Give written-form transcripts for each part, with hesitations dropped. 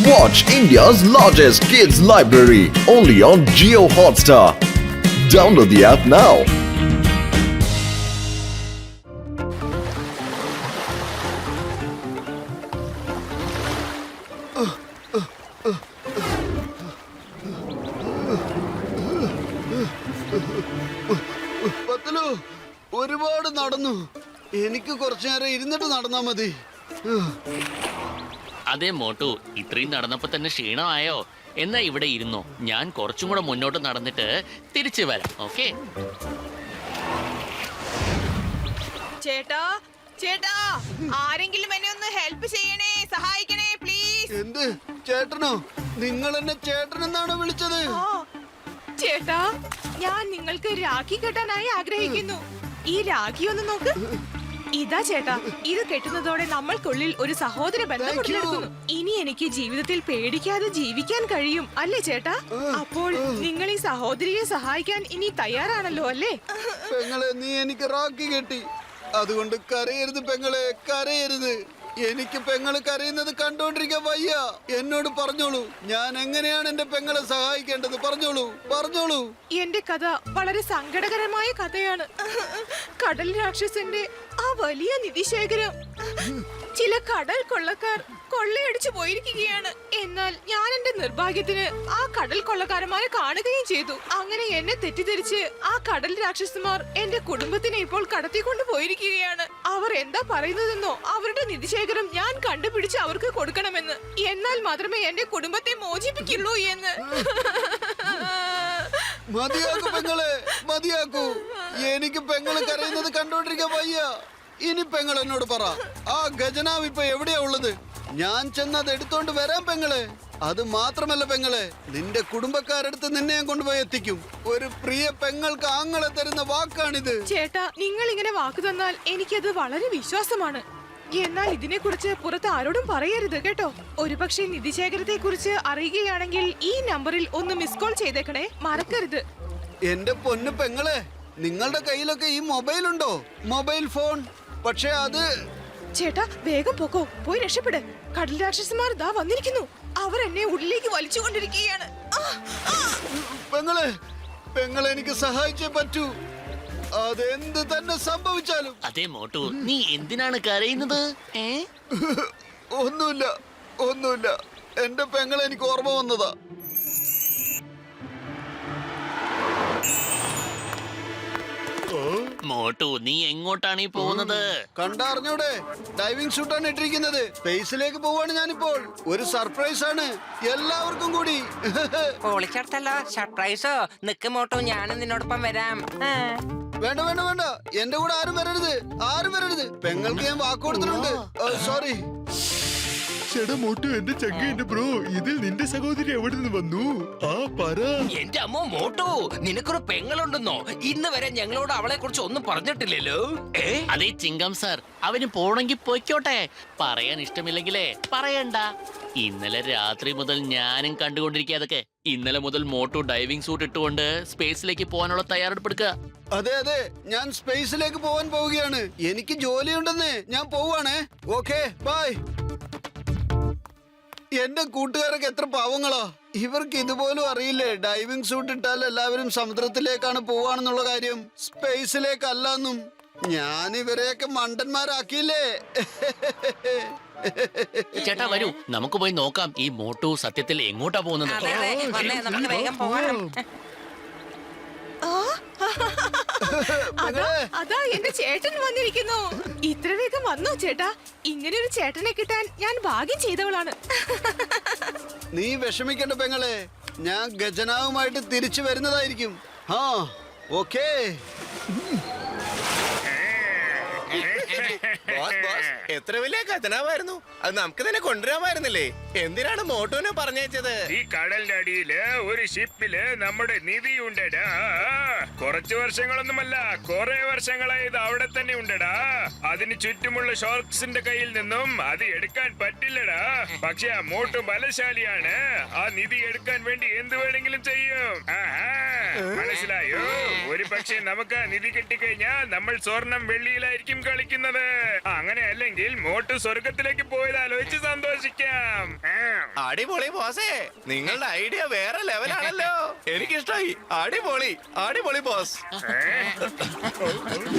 Watch India's largest kids library only on Jio Hotstar. Download the app now. പത്തലു ഒരുപാട് നടന്നു. എനിക്ക് കുറച്ചു നേരം ഇരുന്നിട്ട് നടന്നാ മതി. അതെ മോട്ടു, ഇത്രയും നടന്നപ്പോ തന്നെ ക്ഷീണമായോ? എന്നാ ഇവിടെ ഇരുന്നോ, ഞാൻ കുറച്ചും കൂടെ മുന്നോട്ട് നടന്നിട്ട് തിരിച്ചു വരാം. ഓക്കെ? ചേട്ടാ ചേട്ടാ, ആരെങ്കിലും എന്നെ ഒന്ന് ഹെൽപ്പ് ചെയ്യണേ, സഹായിക്കണേ പ്ലീസ്. എന്ത് ചേട്ടനോ? നിങ്ങൾ എന്നെ ചേട്ടനെന്നാണോ വിളിച്ചത്? ചേട്ടാ, ഞാൻ നിങ്ങൾക്ക് രാഖി കെട്ടാനായി ആഗ്രഹിക്കുന്നു. ഈ രാഖി ഒന്ന് നോക്ക്. ഇതാ ചേട്ടാ, ഇത് കെട്ടുന്നതോടെ നമ്മൾക്കുള്ളിൽ ഒരു സഹോദര ബന്ധം ഉടലെടുക്കുന്നു. ഇനി എനിക്ക് ജീവിതത്തിൽ പേടിക്കാതെ ജീവിക്കാൻ കഴിയും, അല്ലേ ചേട്ടാ? അപ്പോൾ നിങ്ങൾ ഈ സഹോദരിയെ സഹായിക്കാൻ ഇനി തയ്യാറാണല്ലോ, അല്ലേ? പെങ്ങളെ, നീ എനിക്ക് റാക്കി കെട്ടി. അതുകൊണ്ട് കരയരുത് പെങ്ങളെ, കരയരുത്. എനിക്ക് പെങ്ങള് കരയുന്നത് കണ്ടോണ്ടിരിക്കാൻ വയ്യ. എന്നോട് പറഞ്ഞോളൂ, ഞാൻ എങ്ങനെയാണ് എന്റെ പെങ്ങളെ സഹായിക്കേണ്ടത്? പറഞ്ഞോളൂ, പറഞ്ഞോളൂ. എന്റെ കഥ വളരെ സങ്കടകരമായ കഥയാണ്. കടൽ രാക്ഷസന്റെ ആ വലിയ നിധിശേഖരം ചില കടൽ കൊള്ളക്കാർ കൊള്ളയടിച്ചു പോയിരിക്കുകയാണ്. എന്നാൽ ഞാൻ എന്റെ നിർഭാഗ്യത്തിന് ആ കടൽ കൊള്ളക്കാരന്മാരെ കാണുകയും ചെയ്തു. അങ്ങനെ എന്നെ തെറ്റിദ്ധരിച്ച് ആ കടൽ രാക്ഷസന്മാർ എന്റെ കുടുംബത്തിനെ ഇപ്പോൾ കടത്തിക്കൊണ്ട് പോയിരിക്കുകയാണ്. അവർ എന്താ പറയുന്നതെന്നോ, അവരുടെ നിധിശേഖരം ഞാൻ കണ്ടുപിടിച്ച് അവർക്ക് കൊടുക്കണമെന്ന്. എന്നാൽ മാത്രമേ എന്റെ കുടുംബത്തെ മോചിപ്പിക്കുള്ളൂ എന്ന്. മതിയാക്കൂ പെങ്ങളെ, മതിയാക്കൂ. എനിക്ക് പെങ്ങള് കരയുന്നത് കണ്ടോണ്ടിരിക്കാൻ വയ്യ. ഇനി പെങ്ങൾ എന്നോട് പറ, ആ ഖജനാവ് ഇപ്പൊ എവിടെയാ ഉള്ളത്? ഞാൻ ചെന്ന് അത് എടുത്തോണ്ട് വരാം പെങ്ങളെ. അത് മാത്രമല്ല പെങ്ങളെ, നിന്റെ കുടുംബക്കാരടുത്ത് നിന്നെ ഞാൻ കൊണ്ടുപോയി എത്തിക്കും. ഒരു പ്രിയ പെങ്ങൾക്ക് ആങ്ങളെ തരുന്ന വാക്കാണിത്. ചേട്ടാ, നിങ്ങൾ ഇങ്ങനെ വാക്ക് തന്നാൽ എനിക്കത് വളരെ വിശ്വാസമാണ്. എന്നാൽ ഇതിനെ കുറിച്ച് പുറത്ത് ആരോടും പറയരുത് കേട്ടോ. ഒരുപക്ഷെ നിധിശേഖരത്തെ കുറിച്ച് അറിയുകയാണെങ്കിൽ ഈ നമ്പറിൽ ഒന്ന് മിസ് കോൾ ചെയ്തേക്കണേ, മറക്കരുത്. എന്റെ പൊന്നു പെങ്ങളെ, നിങ്ങളുടെ കയ്യിലൊക്കെ ഈ മൊബൈൽ ഉണ്ടോ? Mobile phone. പക്ഷെ അത് ചേട്ടാ, വേഗം പോക്കോ, പോയി രക്ഷപ്പെട്. കടൽ രാക്ഷസന്മാർ ദാ വന്നിരിക്കുന്നു. അവർ എന്നെ ഉള്ളിലേക്ക് വലിച്ചുകൊണ്ടിരിക്കുകയാണ്. പെങ്ങളെ, പെങ്ങളെ എനിക്ക് സഹായിച്ചേ പറ്റൂ. അതെന്ത് തന്നെ സംഭവിച്ചാലും. അതെ മോട്ടു, നീ എന്തിനാണ് കരയുന്നത്? ഒന്നുമില്ല, ഒന്നുമില്ല. എന്റെ പെങ്ങളെ എനിക്ക് ഓർമ്മ വന്നതാ. മോട്ടു, നീ എങ്ങോട്ടാണ് ഈ പോകുന്നത്? കണ്ടറിഞ്ഞൂടെ? ഡൈവിംഗ് സൂട്ടാണ് ഇട്ടിരിക്കുന്നത്. സ്പേസിലേക്ക് പോവാണ് ഞാനിപ്പോൾ. ഒരു സർപ്രൈസ് ആണ് എല്ലാവർക്കും കൂടി. പൊളിച്ചെടുത്തല്ലോ സർപ്രൈസോ. നിക്ക് മോട്ടോ, ഞാനും നിന്നോടൊപ്പം വരാം. വേണ്ട വേണ്ട വേണ്ട, എന്റെ കൂടെ ആരും വരരുത്, ആരും വരരുത്. പെങ്ങൾക്ക് ഞാൻ വാക്ക് കൊടുത്തിട്ടുണ്ട്. സോറി. ചേട്ടാ മോട്ടു, എന്റെ ചങ്ക, എന്റെ ബ്രോ, ഇതിൽ നിന്റെ സഹോദരി എവിടെ നിന്ന് വന്നു? ആ പറ. എന്റെ അമ്മ മോട്ടോ, നിനക്കൊരു പെങ്ങളുണ്ടെന്നോ? ഇന്ന് വരെ ഞങ്ങളോട് അവളെ കുറിച്ച് ഒന്നും പറഞ്ഞിട്ടില്ലല്ലോ. അതേ ചിങ്കം സാർ, അവന് പോണെങ്കിൽ പോയിക്കോട്ടെ. പറയാൻ ഇഷ്ടമില്ലെങ്കിലേ പറയണ്ട. ഇന്നലെ രാത്രി മുതൽ ഞാനും കണ്ടുകൊണ്ടിരിക്കാതൊക്കെ. ഇന്നലെ മുതൽ മോട്ടു ഡൈവിംഗ് സൂട്ട് ഇട്ടുകൊണ്ട് സ്പേസിലേക്ക് പോകാനുള്ള തയ്യാറെടുപ്പെടുക്കുക. അതെ അതെ, ഞാൻ സ്പേസിലേക്ക് പോവാൻ പോവുകയാണ്. എനിക്ക് ജോലിയുണ്ടെന്നേ, ഞാൻ പോവാണേ. Okay, bye. എന്റെ കൂട്ടുകാരൊക്കെ എത്ര പാവങ്ങളാ. ഇവർക്ക് ഇതുപോലും അറിയില്ലേ ഡൈവിംഗ് സൂട്ട് ഇട്ടാൽ എല്ലാവരും സമുദ്രത്തിലേക്കാണ് പോവാണെന്നുള്ള കാര്യം, സ്പേസിലേക്കല്ലെന്നും. ഞാൻ ഇവരെയൊക്കെ മണ്ടന്മാരാക്കിയില്ലേ. ചേട്ടാ വരൂ, നമുക്ക് പോയി നോക്കാം ഈ മോട്ടു സത്യത്തിൽ എങ്ങോട്ടാ പോകുന്നത്. നമുക്ക് വേഗം പോകാം. അതാ എന്റെ ചേട്ടൻ വന്നിരിക്കുന്നു. ഇത്ര വേഗം വന്നോ ചേട്ടാ? ഇങ്ങനെ ഒരു ചേട്ടനെ കിട്ടാൻ ഞാൻ ഭാഗ്യം ചെയ്തവളാണ്. നീ വിഷമിക്കണ്ട പെങ്ങളെ, ഞാൻ ഖജനാവുമായിട്ട് തിരിച്ചു വരുന്നതായിരിക്കും. ആ ഓക്കേ. എത്ര വലിയ ഖജനാവായിരുന്നു അത്, നമുക്ക് തന്നെ കൊണ്ടുവരാമായിരുന്നില്ലേ? എന്തിനാണ് മോട്ടോനെ പറഞ്ഞയച്ചത്? ഈ കടലിന്റെ അടിയില് ഒരു ഷിപ്പില് നമ്മുടെ നിധി ഉണ്ടടാ. കുറച്ചു വർഷങ്ങളൊന്നുമല്ല, കുറെ വർഷങ്ങളായി ഇത് അവിടെ തന്നെ ഉണ്ടടാ. അതിന് ചുറ്റുമുള്ള ഷാർക്സിന്റെ കയ്യിൽ നിന്നും അത് എടുക്കാൻ പറ്റില്ലടാ. പക്ഷെ ആ മോട്ടു ബലശാലിയാണ്. ആ നിധി എടുക്കാൻ വേണ്ടി എന്ത് വേണമെങ്കിലും ചെയ്യും. മനസ്സിലായോ? ഒരു പക്ഷെ നമുക്ക് നിധി കിട്ടിക്കഴിഞ്ഞാൽ നമ്മൾ സ്വർണം വെള്ളിയിലായിരിക്കും കളിക്കുന്നത്. സന്തോഷിക്കുന്നത്. അങ്ങനെ അല്ലെങ്കിൽ മോട്ടു സ്വർഗത്തിലേക്ക് പോയത് ആലോചിച്ച് സന്തോഷിക്കാം. അടിപൊളി ബോസേ, നിങ്ങളുടെ ഐഡിയ വേറെ ലെവലാണല്ലോ. എനിക്കിഷ്ടായി. അടിപൊളി അടിപൊളി ബോസ്.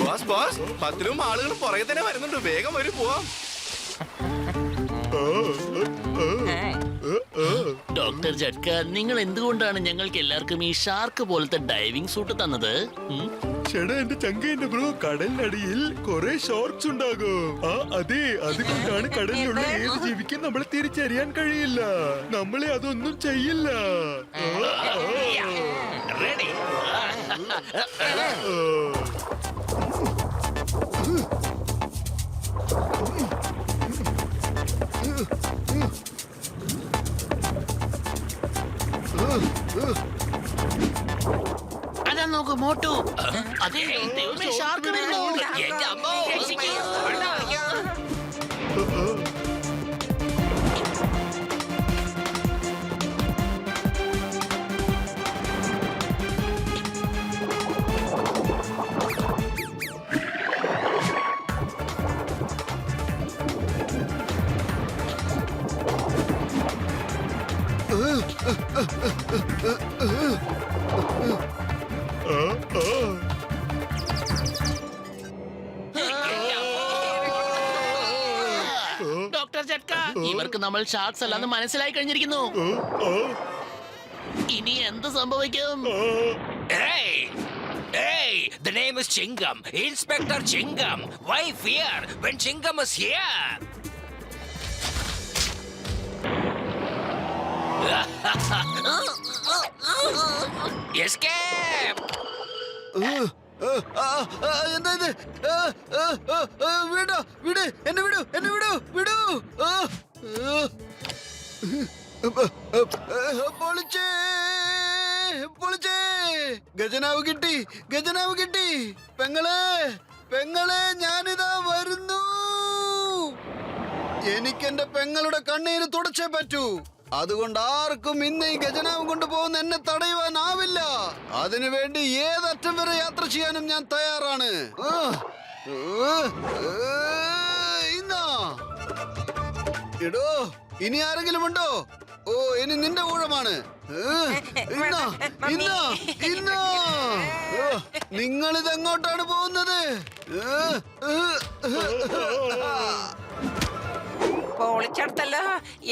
ബോസ് ബോസ്, 10 ആളുകളും പുറകെ തന്നെ വരുന്നുണ്ട്. വേഗം വരും, പോവാം. ഡോക്ടർ ജഡ്ക, നിങ്ങൾ എന്തുകൊണ്ടാണ് ഞങ്ങൾക്ക് എല്ലാവർക്കും ഈ ഷാർക്ക് പോലത്തെ ഡൈവിംഗ് സൂട്ട് തന്നത്? ഉം? ചേട്ടാ എന്റെ ചങ്ക എന്റെ ബ്രോ, കടലിനടിയിൽ കുറെ ഷോർക്സ് ഉണ്ടാകും. അതെ, അതുകൊണ്ടാണ് കടലിലുള്ള ഏത് ജീവിക്കും നമ്മളെ തിരിച്ചറിയാൻ കഴിയില്ല. നമ്മളെ അതൊന്നും ചെയ്യില്ല. റെഡി. അതാ നോക്കൂ മോട്ടു. അതെ, ദൈവമേ, ഷാർക്ക് വരുന്നു. എന്റെ അമ്മോ. രക്ഷിക്കൂ. ഡോക്ടർ ജഡ്ക, ഇവർക്ക് നമ്മൾ ഷാർക്സ് അല്ലാന്ന് മനസ്സിലായി കഴിഞ്ഞിരിക്കുന്നു. ഇനി എന്ത് സംഭവിക്കും? Hey! Hey! The name is Chingam. Inspector Chingam. Why fear when Chingam is here? Escape! എന്താ ഇത്? വിടോ, വിട്, എന്നെ വിടൂ, എന്നെ വിടൂ, വിടൂ. പൊളിച്ചേ, പൊളിച്ചേ. ഖജനാവ് കിട്ടി, ഖജനാവ് കിട്ടി. പെങ്ങളെ, പെങ്ങളെ, ഞാനിതാ വരുന്നു. എനിക്കെന്റെ പെങ്ങളുടെ കണ്ണീര് തുടച്ചേ പറ്റൂ. അതുകൊണ്ട് ആർക്കും ഇന്ന് ഈ ഖജനാവ് കൊണ്ടുപോകുന്ന എന്നെ തടയുവാനാവില്ല. അതിനുവേണ്ടി ഏതറ്റം വരെ യാത്ര ചെയ്യാനും ഞാൻ തയ്യാറാണ്. ഇന്നാ എടോ, ഇനി ആരെങ്കിലും ഉണ്ടോ? ഓ, ഇനി നിന്റെ ഊഴമാണ്. ഇന്നാ, ഇന്നാ, ഇന്നാ. നിങ്ങളിത് എങ്ങോട്ടാണ് പോകുന്നത്? പൊളിച്ചെടുത്തല്ലോ.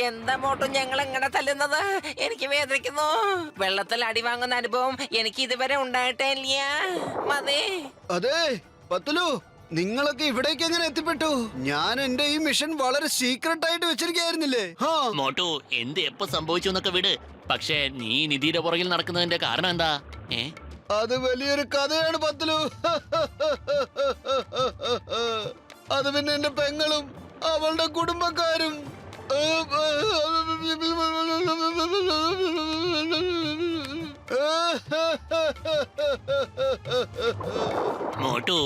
എന്താ മോട്ടും ഞങ്ങൾ എങ്ങനെ തല്ലുന്നത്? എനിക്ക് വേദനിക്കുന്നു. വെള്ളത്തിൽ അടി വാങ്ങുന്ന അനുഭവം എനിക്ക് ഇതുവരെ ഉണ്ടായിട്ടേ ഇല്ല. മതി. അതെ പത്തുലു, നിങ്ങളൊക്കെ ഇവിടേക്ക് എങ്ങനെ എത്തിപ്പെട്ടു? ഞാൻ എന്റെ ഈ മിഷൻ വളരെ സീക്രട്ട് ആയിട്ട് വെച്ചിരിക്കായിരുന്നില്ലേ? മോട്ടു, എന്ത് എപ്പോ സംഭവിച്ചു എന്നൊക്കെ വിട്. പക്ഷേ നീ നിധിയുടെ പുറകിൽ നടക്കുന്നതിന്റെ കാരണം എന്താ? അത് വലിയൊരു കഥയാണ് പത്തുലു. അത് പിന്നെ എന്റെ പെങ്ങളും അവളുടെ കുടുംബക്കാരും. മോട്ടു,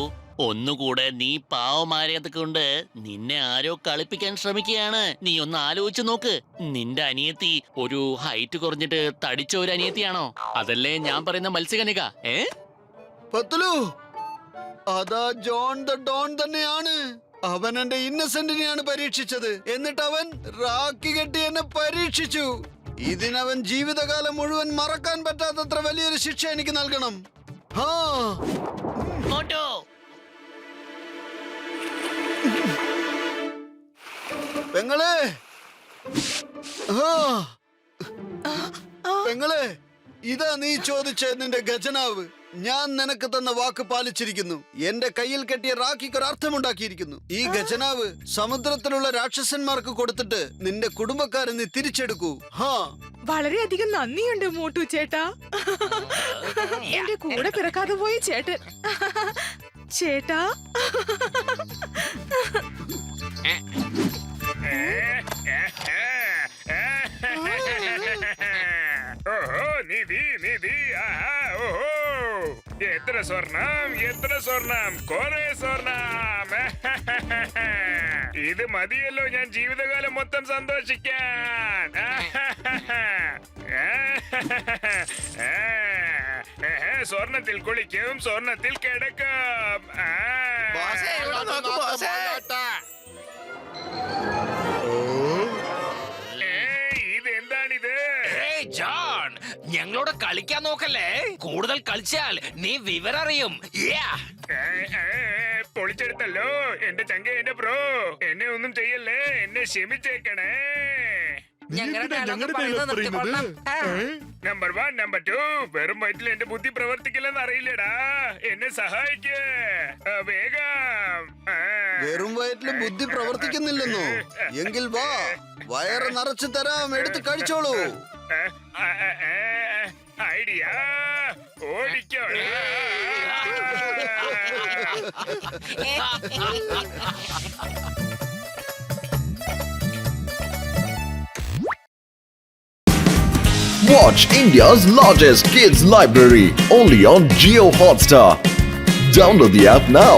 ഒന്നുകൂടെ നീ പാവമാരെയൊക്കെ കൊണ്ട് നിന്നെ ആരോ കളിപ്പിക്കാൻ ശ്രമിക്കുകയാണ്. നീ ഒന്ന് ആലോചിച്ച് നോക്ക്. നിന്റെ അനിയത്തി ഒരു ഹൈറ്റ് കുറഞ്ഞിട്ട് തടിച്ച ഒരു അനിയത്തിയാണോ? അതല്ലേ ഞാൻ പറയുന്ന മത്സ്യകന്യക. പത്തുലു, അതാ ജോൺ ദ ഡോൺ തന്നെയാണ്. അവൻ എന്റെ ഇന്നസെന്റിനെയാണ് പരീക്ഷിച്ചത്. എന്നിട്ട് അവൻ റാക്കി കെട്ടി എന്നെ പരീക്ഷിച്ചു. ഇതിനവൻ ജീവിതകാലം മുഴുവൻ മറക്കാൻ പറ്റാത്തത്ര വലിയൊരു ശിക്ഷ എനിക്ക് നൽകണം. മോട്ടു, പെങ്ങളെ, പെങ്ങളെ, ഇതാ നീ ചോദിച്ച നിന്റെ ഖജനാവ്. ഞാൻ നിനക്ക് തന്ന വാക്ക് പാലിച്ചിരിക്കുന്നു. എന്റെ കയ്യിൽ കെട്ടിയ റാക്കിക്ക് ഒരു അർത്ഥമുണ്ടാക്കിയിരിക്കുന്നു. ഈ ഖജനാവ് സമുദ്രത്തിലുള്ള രാക്ഷസന്മാർക്ക് കൊടുത്തിട്ട് നിന്റെ കുടുംബക്കാരെ നീ തിരിച്ചെടുക്കൂ. വളരെയധികം നന്ദിയുണ്ട് മോട്ടു ചേട്ടാ. എന്റെ കൂടെ പിറക്കാതെ പോയി ചേട്ടൻ. ചേട്ടാ, ഓഹോ, നിധി നിധി. ആഹാ, ഓഹോ, എത്ര സ്വർണം, എത്ര സ്വർണം, കൊറേ സ്വർണം. ഇത് മതിയല്ലോ ഞാൻ ജീവിതകാലം മൊത്തം സന്തോഷിക്കാൻ. സ്വർണത്തിൽ കുളിക്കും, സ്വർണത്തിൽ കിടക്കും. ബോസേ, ഇവിടെ നോക്ക് ബോസേ. ഇതെന്താണിത്? ഏയ് ജോൺ, ഞങ്ങളോട് കളിക്കാൻ നോക്കല്ലേ. കൂടുതൽ കളിച്ചാൽ നീ വിവരം അറിയും. Yeah. പൊളിച്ചെടുത്തല്ലോ എന്റെ ചങ്ക, എന്റെ ബ്രോ. എന്നെ ഒന്നും ചെയ്യല്ലേ, എന്നെ ക്ഷമിച്ചേക്കണേ. ഞങ്ങളുടെ ഞങ്ങളുടെ പറയുന്നത് dialogue നിർത്തിക്കൊള്ളാം. പറയുന്നത്? നമ്പർ 1 നമ്പർ 2 വെറും വയറ്റിൽ എന്റെ ബുദ്ധി പ്രവർത്തിക്കില്ലെന്ന് അറിയില്ലടാ. എന്നെ സഹായിക്ക് വേഗം. വെറും വയറ്റില് ബുദ്ധി പ്രവർത്തിക്കുന്നില്ലെന്നോ? എങ്കിൽ വാ, വയറ് നിറച്ചു തരാം, എടുത്ത് കഴിച്ചോളൂ. ഐഡിയ ഓടിക്കോ. Watch India's largest kids library only on Geo Hotstar. Download the app now.